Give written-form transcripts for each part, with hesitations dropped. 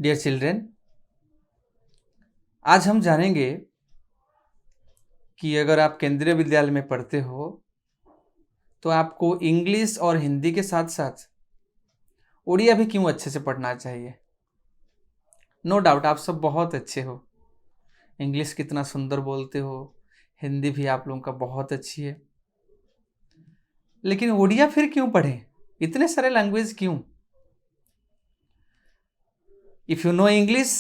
Dear children, आज हम जानेंगे कि अगर आप केंद्रीय विद्यालय में पढ़ते हो तो आपको इंग्लिश और हिंदी के साथ साथ उड़िया भी क्यों अच्छे से पढ़ना चाहिए। नो डाउट आप सब बहुत अच्छे हो, इंग्लिश कितना सुंदर बोलते हो, हिंदी भी आप लोगों का बहुत अच्छी है, लेकिन उड़िया फिर क्यों पढ़ें? इतने सारे लैंग्वेज क्यों? If you know English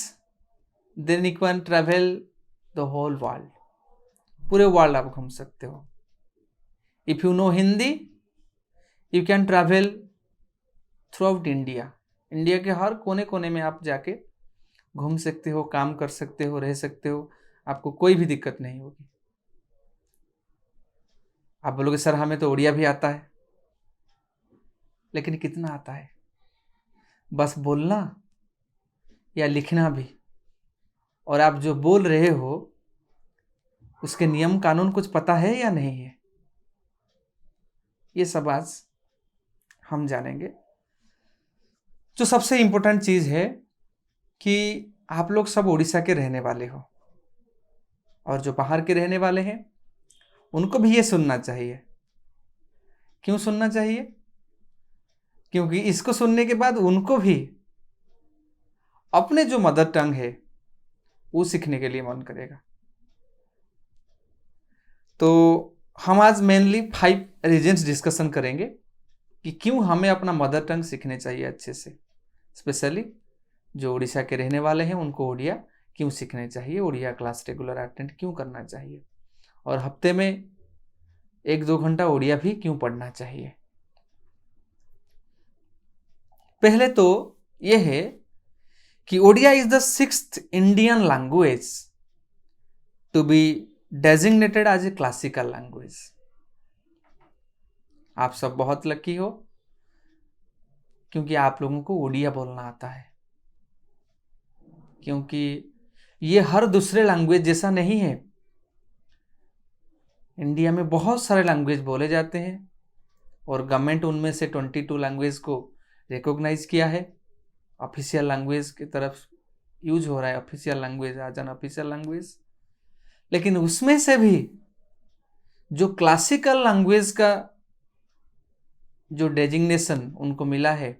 then you can travel the whole world, पूरे वर्ल्ड आप घूम सकते हो। If you know Hindi you can travel throughout India, India के हर कोने कोने में आप जाके घूम सकते हो, काम कर सकते हो, रह सकते हो, आपको कोई भी दिक्कत नहीं होगी। आप बोलोगे सर हमें तो उड़िया भी आता है, लेकिन कितना आता है? बस बोलना या लिखना भी? और आप जो बोल रहे हो उसके नियम कानून कुछ पता है या नहीं है? ये सब आज हम जानेंगे। जो सबसे इंपॉर्टेंट चीज है कि आप लोग सब उड़ीसा के रहने वाले हो, और जो बाहर के रहने वाले हैं उनको भी ये सुनना चाहिए। क्यों सुनना चाहिए? क्योंकि इसको सुनने के बाद उनको भी अपने जो मदर टंग है वो सीखने के लिए मन करेगा। तो हम आज मेनली 5 रीजंस डिस्कशन करेंगे कि क्यों हमें अपना मदर टंग सीखने चाहिए अच्छे से। स्पेशली जो उड़ीसा के रहने वाले हैं उनको उड़िया क्यों सीखने चाहिए, उड़िया क्लास रेगुलर अटेंड क्यों करना चाहिए, और हफ्ते में 1-2 घंटा उड़िया भी क्यों पढ़ना चाहिए। पहले तो यह है कि Odia is the 6th Indian language to be designated as a classical language. आप सब बहुत लकी हो क्योंकि आप लोगों को उड़िया बोलना आता है, क्योंकि ये हर दूसरे लैंग्वेज जैसा नहीं है। इंडिया में बहुत सारे लैंग्वेज बोले जाते हैं और गवर्नमेंट उनमें से 22 लैंग्वेज को रिकॉग्नाइज किया है, ऑफिशियल लैंग्वेज की तरफ यूज हो रहा है, official language as an official language. लेकिन उसमें से भी जो क्लासिकल लैंग्वेज का जो डेजिग्नेशन उनको मिला है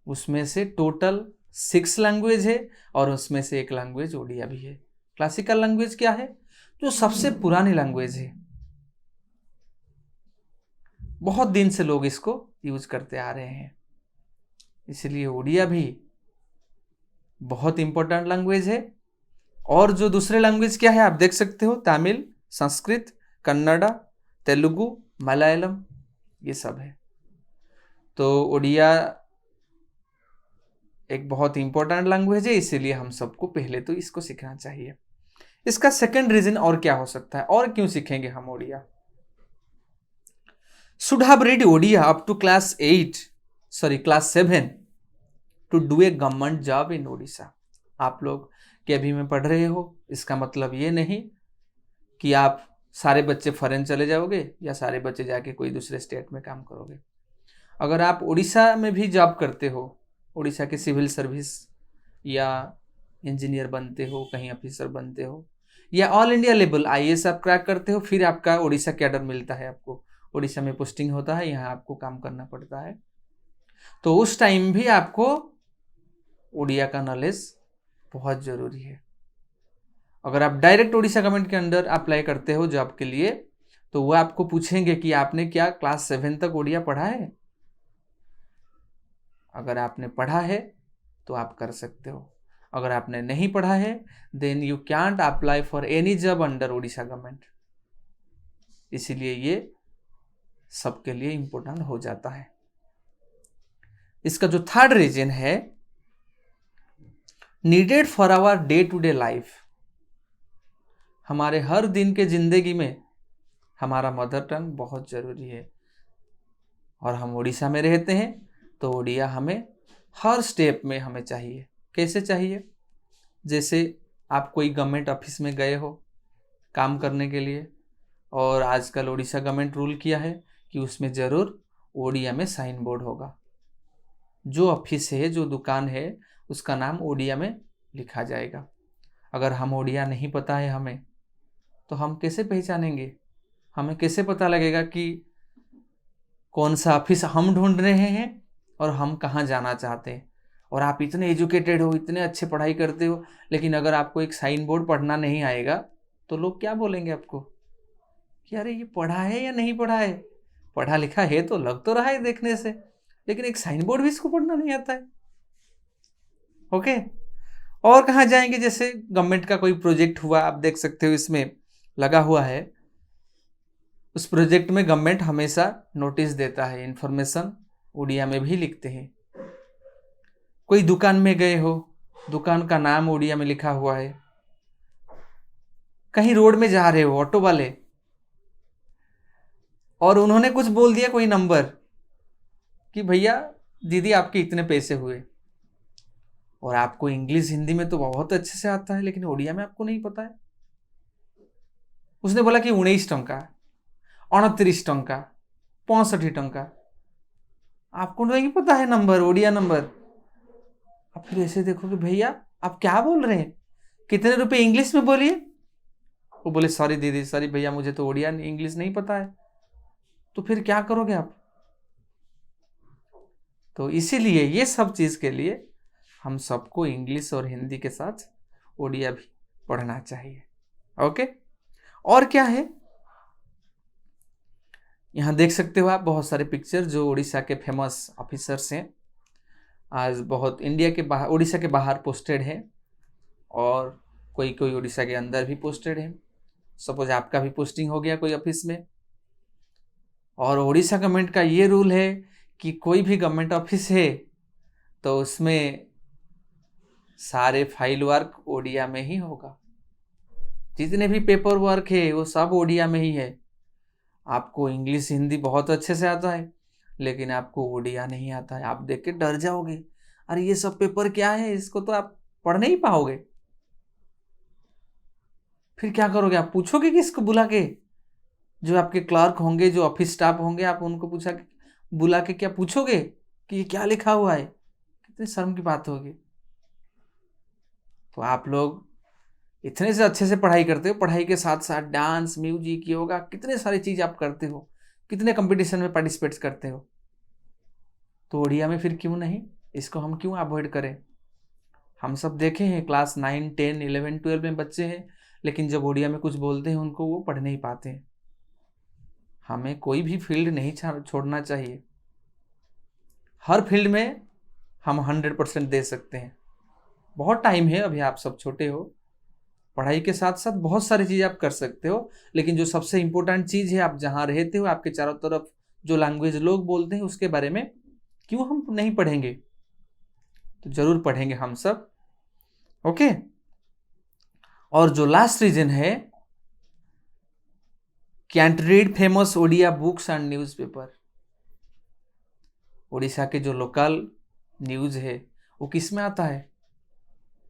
उसमें से टोटल 6 लैंग्वेज है, और उसमें से एक लैंग्वेज उड़िया भी है। क्लासिकल लैंग्वेज क्या है? जो सबसे पुरानी लैंग्वेज है, बहुत दिन से लोग इसको यूज करते आ रहे हैं, इसलिए उड़िया भी बहुत इंपॉर्टेंट लैंग्वेज है। और जो दूसरे लैंग्वेज क्या है आप देख सकते हो, तमिल, संस्कृत, कन्नड़ा, तेलुगु, मलयालम, ये सब है। तो उड़िया एक बहुत इंपॉर्टेंट लैंग्वेज है, इसीलिए हम सबको पहले तो इसको सीखना चाहिए। इसका सेकंड रीजन और क्या हो सकता है, और क्यों सीखेंगे हम Odia? Should have read Odia up to class 7 to do a government job in Odisha. आप लोग के अभी में पढ़ रहे हो, इसका मतलब ये नहीं कि आप सारे बच्चे फॉरेन चले जाओगे या सारे बच्चे जाके कोई दूसरे स्टेट में काम करोगे। अगर आप उड़ीसा में भी जॉब करते हो, उड़ीसा के सिविल सर्विस या इंजीनियर बनते हो, कहीं ऑफिसर बनते हो, या ऑल इंडिया लेवल आईएएस आप क्रैक करते हो, फिर आपका उड़ीसा कैडर मिलता है, आपको उड़ीसा में पोस्टिंग होता है, यहाँ आपको काम करना पड़ता है, तो उस टाइम भी आपको उड़िया का नॉलेज बहुत जरूरी है। अगर आप डायरेक्ट उड़ीसा गवर्नमेंट के अंडर अप्लाई करते हो जॉब के लिए, तो वो आपको पूछेंगे कि आपने क्या क्लास 7 तक उड़िया पढ़ा है। अगर आपने पढ़ा है तो आप कर सकते हो, अगर आपने नहीं पढ़ा है then you can't apply for any job under Odisha government. इसीलिए ये सबके लिए इंपॉर्टेंट हो जाता है। इसका जो थर्ड रीजन है, needed for our day to day life. हमारे हर दिन के जिंदगी में हमारा मदर टंग बहुत जरूरी है, और हम उड़ीसा में रहते हैं तो उड़िया हमें हर स्टेप में हमें चाहिए। कैसे चाहिए? जैसे आप कोई गवर्नमेंट ऑफिस में गए हो काम करने के लिए, और आजकल उड़ीसा गवर्नमेंट रूल किया है कि उसमें ज़रूर उड़िया में साइन बोर्ड होगा। जो ऑफिस है, जो दुकान है, उसका नाम ओडिया में लिखा जाएगा। अगर हम ओडिया नहीं पता है हमें, तो हम कैसे पहचानेंगे? हमें कैसे पता लगेगा कि कौन सा ऑफिस हम ढूंढ रहे हैं और हम कहाँ जाना चाहते हैं? और आप इतने एजुकेटेड हो, इतने अच्छे पढ़ाई करते हो, लेकिन अगर आपको एक साइन बोर्ड पढ़ना नहीं आएगा तो लोग क्या बोलेंगे आपको कि अरे ये पढ़ा है या नहीं पढ़ा है? पढ़ा लिखा है तो लग तो रहा है देखने से, लेकिन एक साइन बोर्ड भी इसको पढ़ना नहीं आता है। ओके। और कहाँ जाएंगे? जैसे गवर्नमेंट का कोई प्रोजेक्ट हुआ, आप देख सकते हो इसमें लगा हुआ है। उस प्रोजेक्ट में गवर्नमेंट हमेशा नोटिस देता है, इंफॉर्मेशन उड़िया में भी लिखते हैं। कोई दुकान में गए हो, दुकान का नाम उड़िया में लिखा हुआ है। कहीं रोड में जा रहे हो, ऑटो वाले, और उन्होंने कुछ बोल दिया, कोई नंबर, कि भैया दीदी आपके इतने पैसे हुए, और आपको इंग्लिश हिंदी में तो बहुत अच्छे से आता है, लेकिन उड़िया में आपको नहीं पता है। उसने बोला कि 19 टंका, 29 टंका, 65 टंका, आपको नहीं पता है नंबर, उड़िया नंबर। अब फिर ऐसे देखो कि भैया आप क्या बोल रहे हैं, कितने रुपए इंग्लिश में बोलिए। वो बोले सॉरी दीदी, सॉरी भैया, मुझे तो उड़िया इंग्लिश नहीं पता है। तो फिर क्या करोगे आप? तो इसीलिए ये सब चीज के लिए हम सबको इंग्लिश और हिंदी के साथ उड़िया भी पढ़ना चाहिए। ओके। और क्या है, यहाँ देख सकते हो आप बहुत सारे पिक्चर जो उड़ीसा के फेमस ऑफिसर्स हैं, आज बहुत इंडिया के बाहर, उड़ीसा के बाहर पोस्टेड हैं, और कोई कोई उड़ीसा के अंदर भी पोस्टेड है। सपोज आपका भी पोस्टिंग हो गया कोई ऑफिस में, और उड़ीसा गवर्नमेंट का ये रूल है कि कोई भी गवर्नमेंट ऑफिस है तो उसमें सारे फाइल वर्क ओडिया में ही होगा। जितने भी पेपर वर्क है वो सब ओडिया में ही है। आपको इंग्लिश हिंदी बहुत अच्छे से आता है, लेकिन आपको ओडिया नहीं आता है, आप देख के डर जाओगे, अरे ये सब पेपर क्या है, इसको तो आप पढ़ नहीं पाओगे। फिर क्या करोगे? आप पूछोगे किसको बुला के? जो आपके क्लर्क होंगे, जो ऑफिस स्टाफ होंगे, आप उनको बुला के क्या पूछोगे कि ये क्या लिखा हुआ है? कितनी शर्म की बात होगी। तो आप लोग इतने से अच्छे से पढ़ाई करते हो, पढ़ाई के साथ साथ डांस, म्यूजिक, योगा, कितने सारी चीज आप करते हो, कितने कंपटीशन में पार्टिसिपेट करते हो, तो उड़िया में फिर क्यों नहीं? इसको हम क्यों अवॉइड करें? हम सब देखे हैं क्लास 9, 10, 11, 12 में बच्चे हैं, लेकिन जब उड़िया में कुछ बोलते हैं उनको वो पढ़ नहीं पाते हैं। हमें कोई भी फील्ड नहीं छोड़ना चाहिए। हर फील्ड में हम 100% दे सकते हैं। बहुत टाइम है, अभी आप सब छोटे हो, पढ़ाई के साथ साथ बहुत सारी चीज़ आप कर सकते हो, लेकिन जो सबसे इम्पोर्टेंट चीज़ है, आप जहाँ रहते हो, आपके चारों तरफ जो लैंग्वेज लोग बोलते हैं, उसके बारे में क्यों हम नहीं पढ़ेंगे? तो जरूर पढ़ेंगे हम सब। ओके। और जो लास्ट रीजन है, can't read famous Odia books and newspaper. Odisha के जो लोकल न्यूज़ है वो किस में आता है?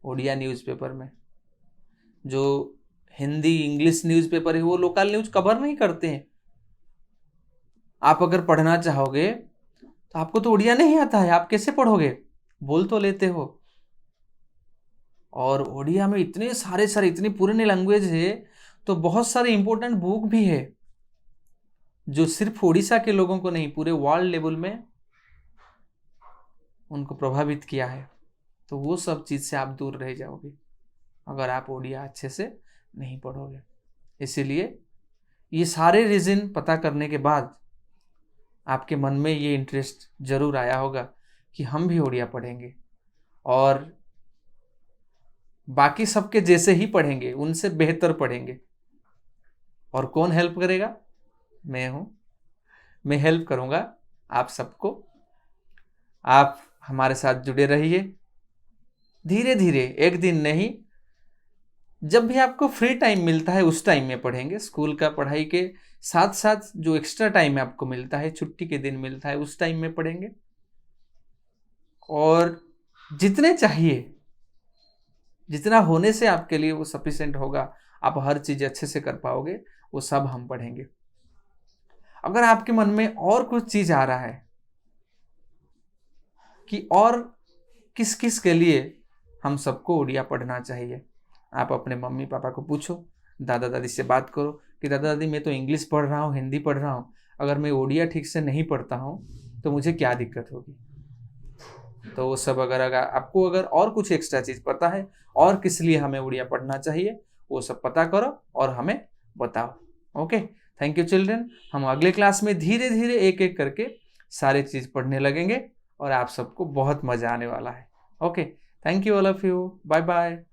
ओडिया न्यूज़पेपर में। जो हिंदी इंग्लिश न्यूज़पेपर है वो लोकल न्यूज़ कवर नहीं करते हैं। आप अगर पढ़ना चाहोगे तो आपको तो उड़िया नहीं आता है, आप कैसे पढ़ोगे? बोल तो लेते हो। और उड़िया में इतने सारे इतनी पुरानी लैंग्वेज है, तो बहुत सारे इंपॉर्टेंट बुक भी है जो सिर्फ उड़ीसा के लोगों को नहीं, पूरे वर्ल्ड लेवल में उनको प्रभावित किया है। तो वो सब चीज़ से आप दूर रह जाओगे अगर आप उड़िया अच्छे से नहीं पढ़ोगे। इसीलिए ये सारे रीज़न पता करने के बाद आपके मन में ये इंटरेस्ट जरूर आया होगा कि हम भी उड़िया पढ़ेंगे, और बाकी सबके जैसे ही पढ़ेंगे, उनसे बेहतर पढ़ेंगे। और कौन हेल्प करेगा? मैं हूँ। मैं हेल्प करूँगा आप सबको। आप हमारे साथ जुड़े रहिए। धीरे धीरे, एक दिन नहीं, जब भी आपको फ्री टाइम मिलता है उस टाइम में पढ़ेंगे। स्कूल का पढ़ाई के साथ साथ जो एक्स्ट्रा टाइम आपको मिलता है, छुट्टी के दिन मिलता है, उस टाइम में पढ़ेंगे। और जितने चाहिए, जितना होने से आपके लिए वो सफिशिएंट होगा, आप हर चीज अच्छे से कर पाओगे, वो सब हम पढ़ेंगे। अगर आपके मन में और कुछ चीज आ रहा है कि और किस किस के लिए हम सबको उड़िया पढ़ना चाहिए। आप अपने मम्मी पापा को पूछो, दादा दादी से बात करो कि दादा दादी मैं तो इंग्लिश पढ़ रहा हूँ, हिंदी पढ़ रहा हूँ, अगर मैं उड़िया ठीक से नहीं पढ़ता हूँ तो मुझे क्या दिक्कत होगी। तो वो सब अगर आपको अगर और कुछ एक्स्ट्रा चीज़ पता है और किस लिए हमें उड़िया पढ़ना चाहिए, वो सब पता करो और हमें बताओ। Okay, thank you children. हम अगले क्लास में धीरे धीरे एक एक करके सारे चीज़ पढ़ने लगेंगे और आप सबको बहुत मज़ा आने वाला है। Okay, thank you all of you, bye bye.